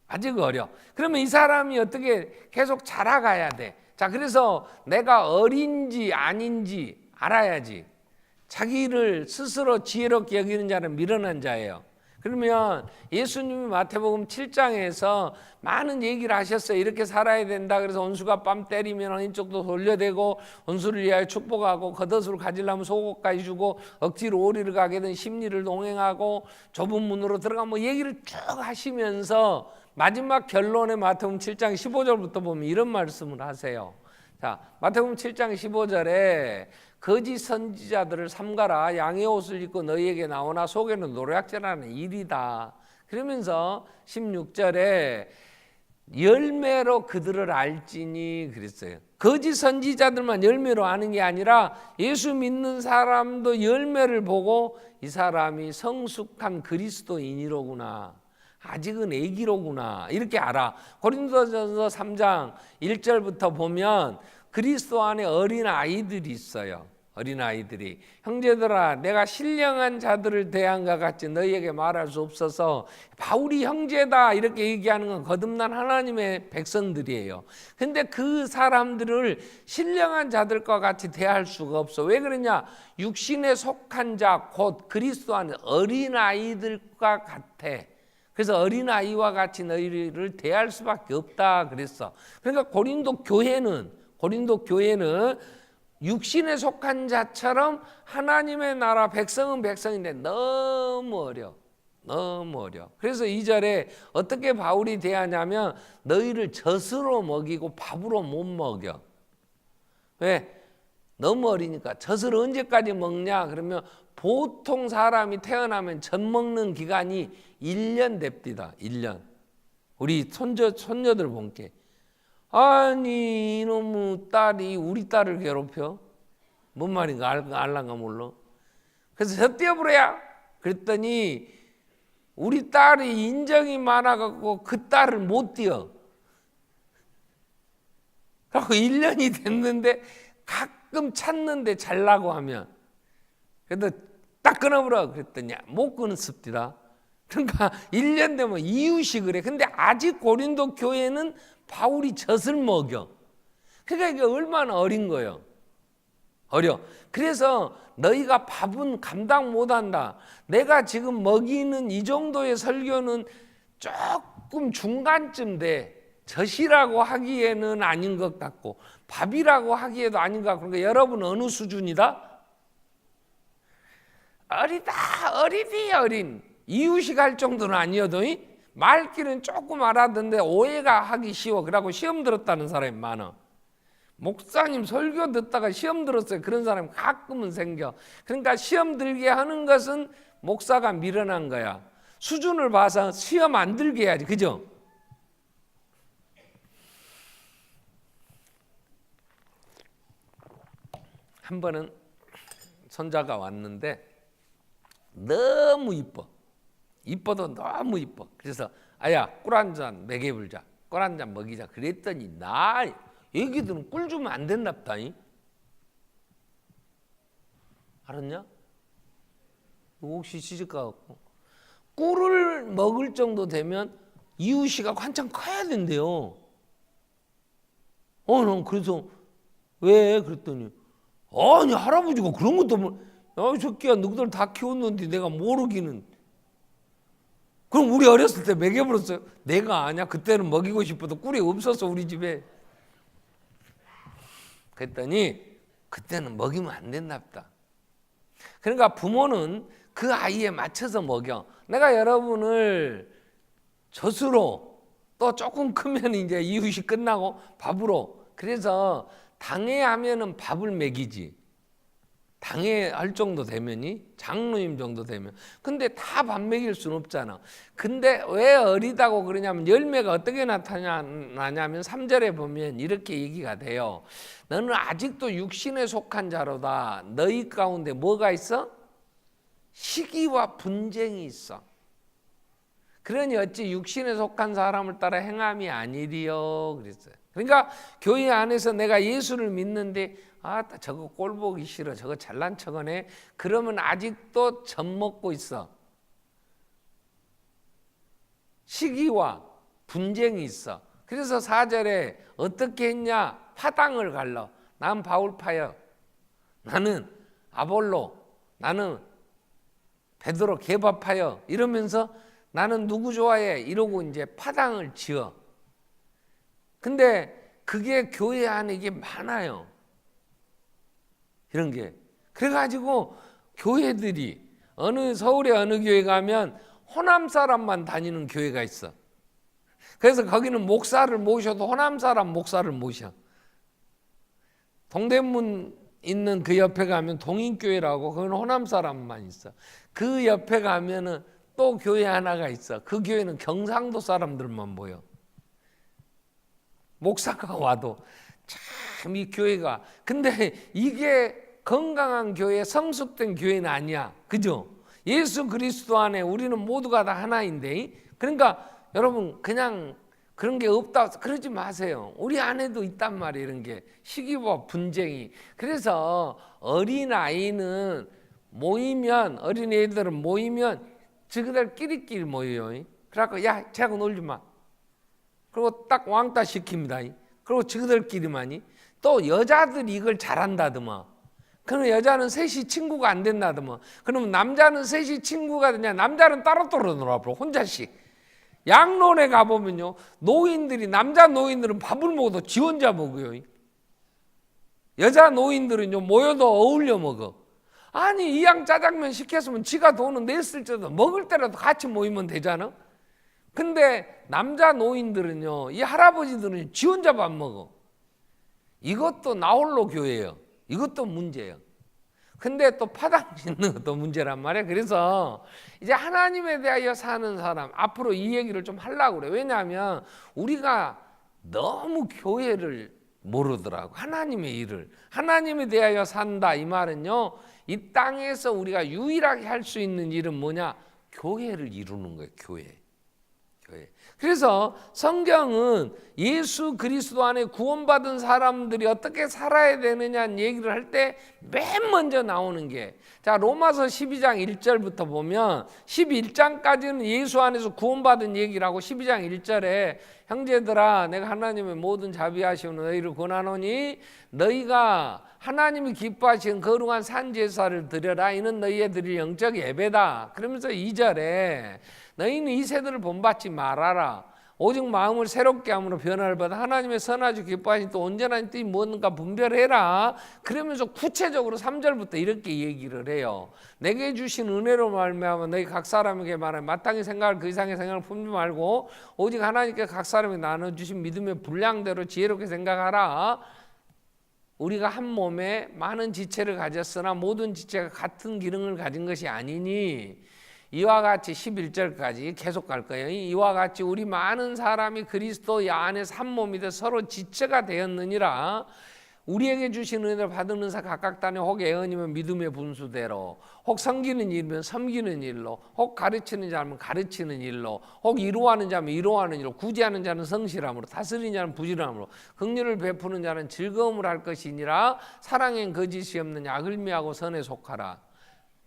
아직 어려. 그러면 이 사람이 어떻게 계속 자라가야 돼. 자, 그래서 내가 어린지 아닌지 알아야지. 자기를 스스로 지혜롭게 여기는 자는 미련한 자예요. 그러면 예수님이 마태복음 7장에서 많은 얘기를 하셨어요. 이렇게 살아야 된다. 그래서 원수가 뺨 때리면 이쪽도 돌려대고, 원수를 위하여 축복하고, 겉옷을 가지려면 속옷까지 주고, 억지로 오리를 가게든 심리를 동행하고, 좁은 문으로 들어가, 뭐 얘기를 쭉 하시면서 마지막 결론에 마태복음 7장 15절부터 보면 이런 말씀을 하세요. 자, 마태복음 7장 15절에 거짓 선지자들을 삼가라. 양의 옷을 입고 너희에게 나오나 속에는 노략질하는 일이다. 그러면서 16절에 열매로 그들을 알지니 그랬어요. 거짓 선지자들만 열매로 아는 게 아니라 예수 믿는 사람도 열매를 보고 이 사람이 성숙한 그리스도인이로구나, 아직은 애기로구나, 이렇게 알아. 고린도전서 3장 1절부터 보면 그리스도 안에 어린 아이들이 있어요. 어린 아이들이, 형제들아 내가 신령한 자들을 대한과 같이 너희에게 말할 수 없어서, 바울이 형제다 이렇게 얘기하는 건 거듭난 하나님의 백성들이에요. 근데 그 사람들을 신령한 자들과 같이 대할 수가 없어. 왜 그러냐? 육신에 속한 자 곧 그리스도 안에 어린 아이들과 같아. 그래서 어린아이와 같이 너희를 대할 수밖에 없다 그랬어. 그러니까 고린도 교회는 육신에 속한 자처럼 하나님의 나라 백성은 백성인데 너무 어려. 그래서 2절에 어떻게 바울이 대하냐면 너희를 젖으로 먹이고 밥으로 못 먹여. 왜? 너무 어리니까. 젖을 언제까지 먹냐? 그러면 보통 사람이 태어나면 젖 먹는 기간이 1년 됩니다. 1년. 우리 손녀들 본게. 아니 이놈의 딸이 우리 딸을 괴롭혀? 뭔 말인가 알랑가 몰라. 그래서 저 뛰어버려야. 그랬더니 우리 딸이 인정이 많아갖고 그 딸을 못 뛰어. 그래서 1년이 됐는데 가끔 찾는데 잘라고 하면, 그래도 딱 끊어버려. 그랬더니 못 끊었습니다. 그러니까 1년 되면 이웃이 그래. 근데 아직 고린도 교회는 바울이 젖을 먹여. 그러니까 이게 얼마나 어린 거예요. 어려. 그래서 너희가 밥은 감당 못한다. 내가 지금 먹이는 이 정도의 설교는 조금 중간쯤 돼. 젖이라고 하기에는 아닌 것 같고 밥이라고 하기에도 아닌 것 같고. 그러니까 여러분 어느 수준이다? 어리다. 어리디 어린. 이웃이 갈 정도는 아니어도 말귀는 조금 알아듣는데 오해가 하기 쉬워. 그러고 시험 들었다는 사람이 많아. 목사님 설교 듣다가 시험 들었어요. 그런 사람이 가끔은 생겨. 그러니까 시험 들게 하는 것은 목사가 미련한 거야. 수준을 봐서 시험 안 들게 해야지. 그죠? 한 번은 손자가 왔는데 너무 이뻐. 이뻐도 너무 이뻐. 그래서 아야 꿀 한 잔 먹여불자. 꿀 한 잔 먹이자. 그랬더니 나 애기들은 꿀 주면 안 된답다. 알았냐? 혹시 시집가갖고 꿀을 먹을 정도 되면 이웃이가 한참 커야 된대요. 난 그래서 왜 그랬더니 아니 할아버지가 그런 것도 야, 이 새끼야 너희들 다 키웠는데 내가 모르기는. 그럼 우리 어렸을 때 먹여버렸어요. 내가 아냐. 그때는 먹이고 싶어도 꿀이 없었어 우리 집에. 그랬더니 그때는 먹이면 안 됐나보다. 그러니까 부모는 그 아이에 맞춰서 먹여. 내가 여러분을 젖으로 또 조금 크면 이제 이웃이 끝나고 밥으로. 그래서 당회하면은 밥을 먹이지. 당회할 정도 되면이 장로님 정도 되면. 근데 다 밥 먹일 수는 없잖아. 근데 왜 어리다고 그러냐면 열매가 어떻게 나타나냐면 3절에 보면 이렇게 얘기가 돼요. 너는 아직도 육신에 속한 자로다. 너희 가운데 뭐가 있어? 시기와 분쟁이 있어. 그러니 어찌 육신에 속한 사람을 따라 행함이 아니리요 그랬어요. 그러니까 교회 안에서 내가 예수를 믿는데 저거 꼴 보기 싫어. 저거 잘난 척하네. 그러면 아직도 젖먹고 있어. 시기와 분쟁이 있어. 그래서 4절에 어떻게 했냐? 파당을 갈러. 난 바울파여. 나는 아볼로. 나는 베드로 개바파여. 이러면서 나는 누구 좋아해? 이러고 이제 파당을 지어. 근데 그게 교회 안에 이게 많아요. 이런 게. 그래가지고 교회들이 서울의 어느 교회 가면 호남 사람만 다니는 교회가 있어. 그래서 거기는 목사를 모셔도 호남 사람 목사를 모셔. 동대문 있는 그 옆에 가면 동인교회라고 그건 호남 사람만 있어. 그 옆에 가면은 또 교회 하나가 있어. 그 교회는 경상도 사람들만 모여. 목사가 와도 참 이 교회가. 근데 이게 건강한 교회, 성숙된 교회는 아니야. 그죠? 예수 그리스도 안에 우리는 모두가 다 하나인데. 그러니까 여러분 그냥 그런 게 없다 그러지 마세요. 우리 안에도 있단 말이에요. 이런 게 시기와 분쟁이. 그래서 어린아이는 모이면, 어린애들은 모이면 저희들 끼리끼리 모여요. 그래갖고 야 쟤하고 놀지 마. 그리고 딱 왕따 시킵니다. 그리고 저희들끼리만이. 또 여자들이 이걸 잘한다더만. 그럼 여자는 셋이 친구가 안 된다더만. 그러면 남자는 셋이 친구가 되냐? 남자는 따로따로 놀아버려. 혼자씩. 양론에 가보면요, 노인들이, 남자 노인들은 밥을 먹어도 지 혼자 먹어요. 여자 노인들은요 모여도 어울려 먹어. 아니 이양 짜장면 시켰으면 지가 돈은 냈을 때도 먹을 때라도 같이 모이면 되잖아. 근데 남자 노인들은요, 이 할아버지들은 지 혼자 밥 먹어. 이것도 나홀로 교회예요. 이것도 문제예요. 근데 또 파당 짓는 것도 문제란 말이에요. 그래서 이제 하나님에 대하여 사는 사람, 앞으로 이 얘기를 좀 하려고 그래. 왜냐하면 우리가 너무 교회를 모르더라고. 하나님의 일을. 하나님에 대하여 산다 이 말은요, 이 땅에서 우리가 유일하게 할 수 있는 일은 뭐냐? 교회를 이루는 거예요. 교회. 그래서 성경은 예수 그리스도 안에 구원받은 사람들이 어떻게 살아야 되느냐는 얘기를 할 때 맨 먼저 나오는 게, 자, 로마서 12장 1절부터 보면 11장까지는 예수 안에서 구원받은 얘기를 하고 12장 1절에 형제들아 내가 하나님의 모든 자비하시는 너희를 권하노니 너희가 하나님이 기뻐하시는 거룩한 산제사를 드려라. 이는 너희의 드릴 영적 예배다. 그러면서 2절에 너희는 이 세대를 본받지 말아라. 오직 마음을 새롭게 함으로 변화를 받아 하나님의 선하시고 기뻐하신 또 온전한 뜻이 무엇인가 분별해라. 그러면서 구체적으로 3절부터 이렇게 얘기를 해요. 내게 주신 은혜로 말미암아 너희 각 사람에게 말하면 마땅히 생각할 그 이상의 생각을 품지 말고 오직 하나님께 각 사람에게 나눠주신 믿음의 분량대로 지혜롭게 생각하라. 우리가 한 몸에 많은 지체를 가졌으나 모든 지체가 같은 기능을 가진 것이 아니니 이와 같이 11절까지 계속 갈 거예요. 이와 같이 우리 많은 사람이 그리스도 안에서 한 몸이 돼 서로 지체가 되었느니라. 우리에게 주신 은혜를 받은 은사 각각 다니 혹 애언이면 믿음의 분수대로, 혹 섬기는 일이면 섬기는 일로, 혹 가르치는 자면 가르치는 일로, 혹 이루하는 자면 이루하는 일로, 구제하는 자는 성실함으로, 다스리는 자는 부지런함으로, 긍휼을 베푸는 자는 즐거움을 할 것이니라. 사랑엔 거짓이 없는 악을 미하고 선에 속하라.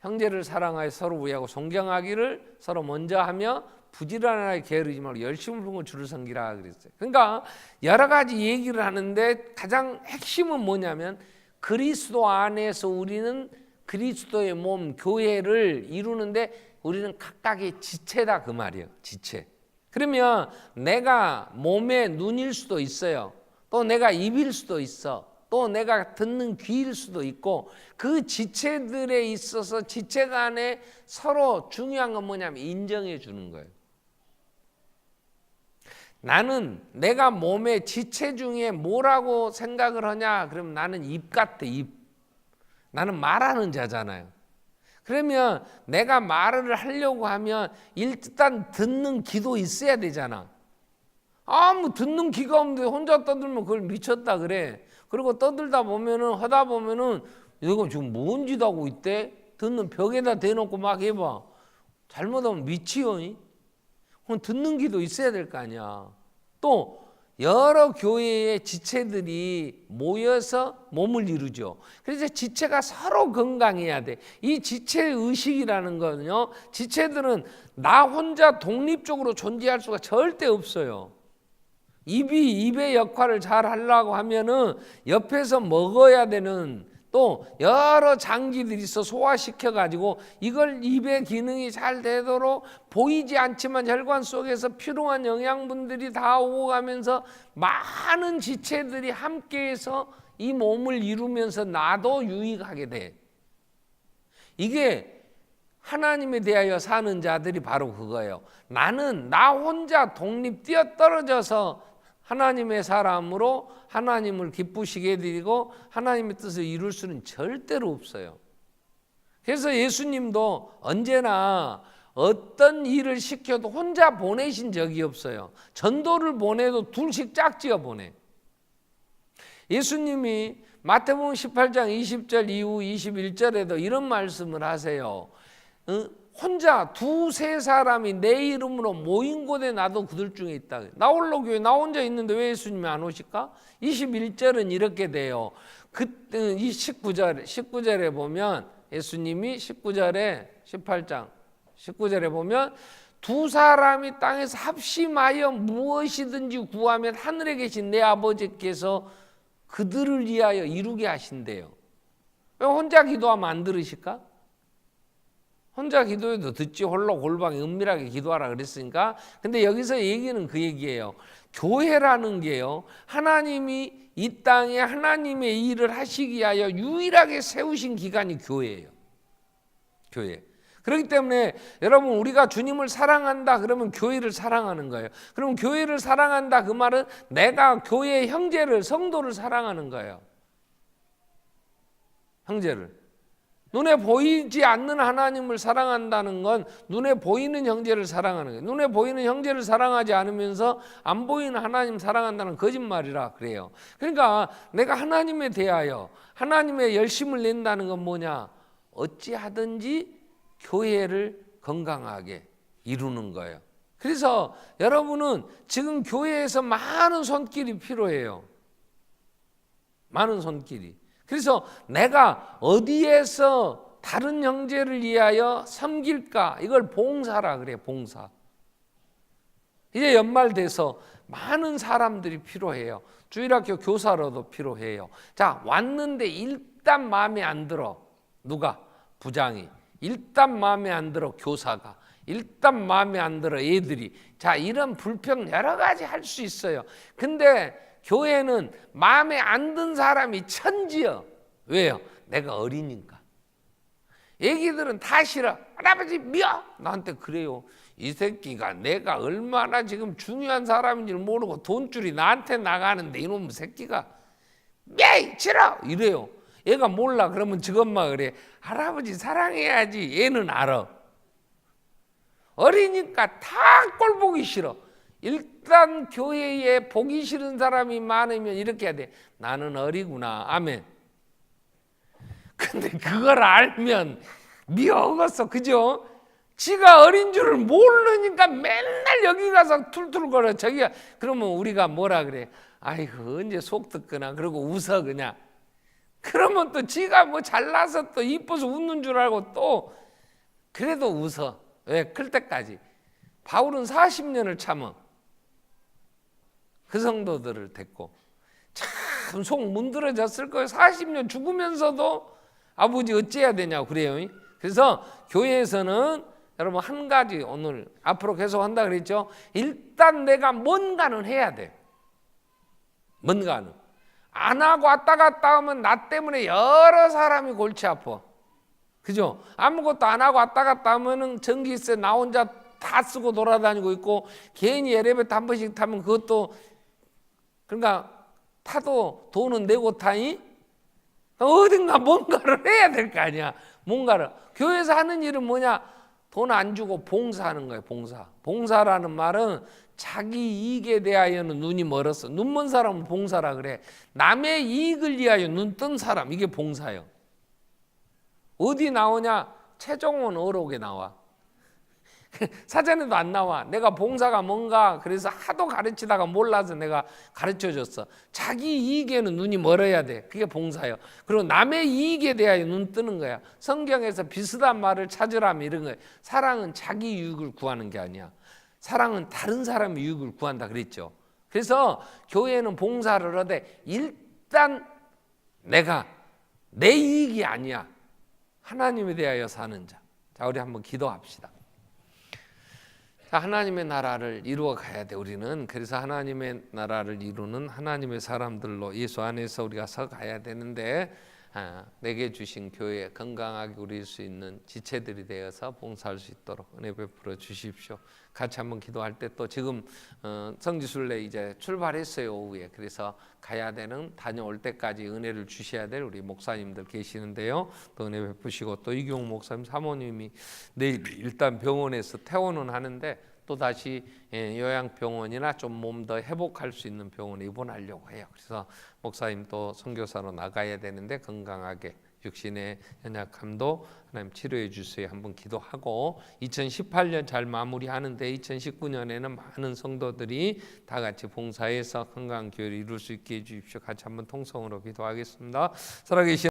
형제를 사랑하여 서로 우애하고 존경하기를 서로 먼저 하며 부지런하게 게으르지 말고 열심을 품고 주를 섬기라 그랬어요. 그러니까 여러 가지 얘기를 하는데 가장 핵심은 뭐냐면 그리스도 안에서 우리는 그리스도의 몸 교회를 이루는데 우리는 각각의 지체다 그 말이에요. 지체. 그러면 내가 몸의 눈일 수도 있어요. 또 내가 입일 수도 있어. 또 내가 듣는 귀일 수도 있고 그 지체들에 있어서 지체 간에 서로 중요한 건 뭐냐면 인정해 주는 거예요. 나는 내가 몸의 지체 중에 뭐라고 생각을 하냐? 그러면 나는 입 같아, 입. 나는 말하는 자잖아요. 그러면 내가 말을 하려고 하면 일단 듣는 귀도 있어야 되잖아. 아무 듣는 귀가 없는데 혼자 떠들면 그걸 미쳤다 그래. 그리고 떠들다 보면은 하다 보면은 이거 지금 뭔 짓 하고 있대? 듣는 벽에다 대놓고 막 해봐. 잘못하면 미치요. 그럼 듣는 귀도 있어야 될 거 아니야. 또 여러 교회의 지체들이 모여서 몸을 이루죠. 그래서 지체가 서로 건강해야 돼. 이 지체 의식이라는 거는요. 지체들은 나 혼자 독립적으로 존재할 수가 절대 없어요. 입이 입의 역할을 잘 하려고 하면은 옆에서 먹어야 되는 또 여러 장기들이 있어 소화시켜 가지고 이걸 입의 기능이 잘 되도록 보이지 않지만 혈관 속에서 필요한 영양분들이 다 오고 가면서 많은 지체들이 함께해서 이 몸을 이루면서 나도 유익하게 돼. 이게 하나님에 대하여 사는 자들이 바로 그거예요. 나는 나 혼자 독립 뛰어떨어져서 하나님의 사람으로 하나님을 기쁘시게 해드리고 하나님의 뜻을 이룰 수는 절대로 없어요. 그래서 예수님도 언제나 어떤 일을 시켜도 혼자 보내신 적이 없어요. 전도를 보내도 둘씩 짝지어 보내. 예수님이 마태복음 18장 20절 이후 21절에도 이런 말씀을 하세요. 혼자 두세 사람이 내 이름으로 모인 곳에 나도 그들 중에 있다. 나 홀로 교회 나 혼자 있는데 왜 예수님이 안 오실까? 21절은 이렇게 돼요. 이 19절에 보면 예수님이 19절에 18장 19절에 보면 두 사람이 땅에서 합심하여 무엇이든지 구하면 하늘에 계신 내 아버지께서 그들을 위하여 이루게 하신대요. 왜 혼자 기도하면 안 들으실까? 혼자 기도해도 듣지 홀로 골방에 은밀하게 기도하라 그랬으니까. 근데 여기서 얘기는 그 얘기예요. 교회라는 게요, 하나님이 이 땅에 하나님의 일을 하시기 위하여 유일하게 세우신 기관이 교회예요. 교회. 그렇기 때문에 여러분 우리가 주님을 사랑한다 그러면 교회를 사랑하는 거예요. 그럼 교회를 사랑한다 그 말은 내가 교회의 형제를 성도를 사랑하는 거예요. 형제를. 눈에 보이지 않는 하나님을 사랑한다는 건 눈에 보이는 형제를 사랑하는 거예요. 눈에 보이는 형제를 사랑하지 않으면서 안 보이는 하나님 사랑한다는 거짓말이라 그래요. 그러니까 내가 하나님에 대하여 하나님의 열심을 낸다는 건 뭐냐? 어찌하든지 교회를 건강하게 이루는 거예요. 그래서 여러분은 지금 교회에서 많은 손길이 필요해요. 많은 손길이. 그래서 내가 어디에서 다른 형제를 위하여 섬길까? 이걸 봉사라 그래, 봉사. 이제 연말 돼서 많은 사람들이 필요해요. 주일학교 교사로도 필요해요. 자, 왔는데 일단 마음에 안 들어. 누가? 부장이. 일단 마음에 안 들어. 교사가. 일단 마음에 안 들어. 애들이. 자, 이런 불평 여러 가지 할 수 있어요. 근데 교회는 마음에 안 든 사람이 천지여. 왜요? 내가 어리니까. 애기들은 다 싫어. 할아버지 미워. 나한테 그래요. 이 새끼가 내가 얼마나 지금 중요한 사람인지 모르고 돈줄이 나한테 나가는데 이놈 새끼가 야 싫어 이래요. 얘가 몰라. 그러면 저것만 그래. 할아버지 사랑해야지. 얘는 알아. 어리니까 다 꼴 보기 싫어. 일단 교회에 보기 싫은 사람이 많으면 이렇게 해야 돼. 나는 어리구나. 아멘. 근데 그걸 알면 미워겠어. 그죠? 지가 어린 줄을 모르니까 맨날 여기 가서 툴툴거려. 저기가 그러면 우리가 뭐라 그래? 아이고 언제 속 듣거나 그러고 웃어 그냥. 그러면 또 지가 뭐 잘나서 또 이뻐서 웃는 줄 알고 또 그래도 웃어. 왜? 클 때까지. 바울은 40년을 참어. 그 성도들을 데리고 참 속 문드러졌을 거예요. 40년 죽으면서도 아버지 어찌해야 되냐고 그래요. 그래서 교회에서는 여러분 한 가지 오늘 앞으로 계속 한다 그랬죠. 일단 내가 뭔가는 해야 돼. 뭔가는. 안 하고 왔다 갔다 하면 나 때문에 여러 사람이 골치 아파. 그죠? 아무것도 안 하고 왔다 갔다 하면은 전기세 나 혼자 다 쓰고 돌아다니고 있고 괜히 엘리베이터 한 번씩 타면 그것도 그러니까 타도 돈은 내고 타니 어딘가 뭔가를 해야 될 거 아니야. 뭔가를. 교회에서 하는 일은 뭐냐? 돈 안 주고 봉사하는 거예요. 봉사. 봉사라는 말은 자기 이익에 대하여는 눈이 멀었어. 눈 먼 사람은 봉사라 그래. 남의 이익을 위하여 눈 뜬 사람, 이게 봉사예요. 어디 나오냐? 최종원 어록에 나와. 사전에도 안 나와. 내가 봉사가 뭔가 그래서 하도 가르치다가 몰라서 내가 가르쳐줬어. 자기 이익에는 눈이 멀어야 돼. 그게 봉사예요. 그리고 남의 이익에 대하여 눈 뜨는 거야. 성경에서 비슷한 말을 찾으라면 이런 거예요. 사랑은 자기 유익을 구하는 게 아니야. 사랑은 다른 사람의 유익을 구한다 그랬죠. 그래서 교회는 봉사를 하되 일단 내가 내 이익이 아니야. 하나님에 대하여 사는 자. 자, 우리 한번 기도합시다. 자, 하나님의 나라를 이루어 가야 돼 우리는. 그래서 하나님의 나라를 이루는 하나님의 사람들로 예수 안에서 우리가 서 가야 되는데 내게 주신 교회 건강하게 우릴 수 있는 지체들이 되어서 봉사할 수 있도록 은혜 베풀어 주십시오. 같이 한번 기도할 때 또 지금 성지순례 이제 출발했어요 오후에. 그래서 가야 되는 다녀올 때까지 은혜를 주셔야 될 우리 목사님들 계시는데요. 또 은혜 베푸시고 또 이경 목사님 사모님이 내일 일단 병원에서 퇴원은 하는데 또 다시 요양병원이나 좀 몸 더 회복할 수 있는 병원에 입원하려고 해요. 그래서 목사님 또 선교사로 나가야 되는데 건강하게 육신의 연약함도 하나님 치료해 주세요. 한번 기도하고 2018년 잘 마무리하는데 2019년에는 많은 성도들이 다 같이 봉사해서 건강한 교회를 이룰 수 있게 해 주십시오. 같이 한번 통성으로 기도하겠습니다. 살아계신